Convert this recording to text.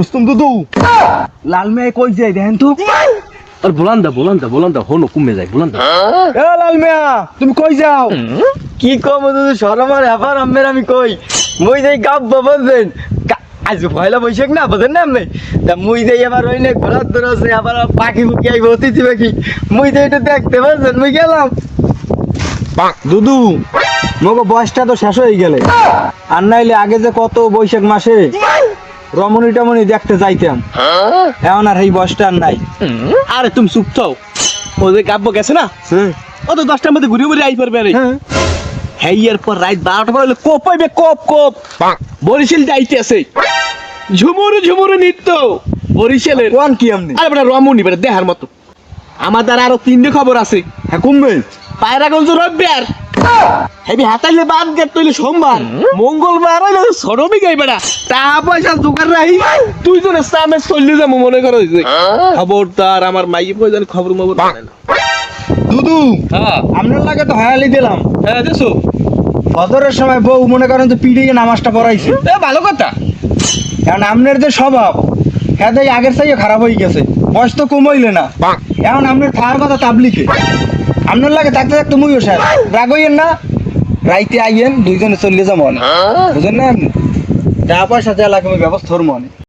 রুস্তম দুদু লাল মিয়া কই যায় দেখেন তো। আর বলান দা হনো কমে যায় বলান দা। এ লাল মিয়া তুমি কই যাও? কি কম দুদু শরমার আবার আমের আমি কই মুই যাই গাব বাবছেন আজ পয়লা বৈশাখ না বুঝেন না আপনি তা মুই যাই আবার ওই না ঘোরার দৌড় আবার পাখি ফুকি আইব অতিথি পাখি মুই যাই একটু দেখতে পাচ্ছেন মুই গেলাম। দুদু মগো বয়সটা তো শেষ হয়ে গেলে, আর নাইলে আগে যে কত বৈশাখ মাসে রমণী টমণী দেখতে যাইতাম, এখন আর এই বয়সটা আর নাই। আরে তুমি চুপ থাও, ও যে কাব্য গেছে না ও তো 10টার মধ্যে ঘুরে ঘুরে আই পারবে। আরে হ্যাঁ এরপর রাত 12টা পর হলে কোপ পাইবে কোপ বরিশাল যাইতেছে ঝুমুরু নৃত্য বরিশালের। কোন কি আমনি? আরে বেটা রমণী বেটা দেখার মতো। আমার দ্বারা আরো 3টে খবর আছে। হ্যাঁ কমবে পায়রাগঞ্জ রবিবার হেবি হাতাইলে বাদ গেট তৈলে সোমবার মঙ্গলবার হইলে সরবি গাই বেড়া টাকা পয়সা জোগাড় রাহি তুই জন সামনে চললে যাবো মনে করো। খবরদার আমার মাইয়ে পয়সা খবর মবর জানে না। দুদু হ্যাঁ আপনার লাগে তো হায়ালি দিলাম, হ্যাঁ দেছো ফজরের সময় বউ মনে করেন তো পিড়িয়ে নামাজটা পড়াইছে। ভালো কথা। এখন আপনার যে স্বভাব হ্যাঁ তাই আগের চাইও খারাপ হয়ে গেছে, বয়স তো কমইলে না। এখন আপনার থাকার কথা তাবলিকে আপনার লাগে থাকতে থাকতে মুইও স্যার রাগ হইয়েন না, রাইতে আইয়েন দুইজনে চলে যাবো বুঝেন না, আপনি টাকা পয়সা যা লাগে আমি ব্যবস্থা করবো।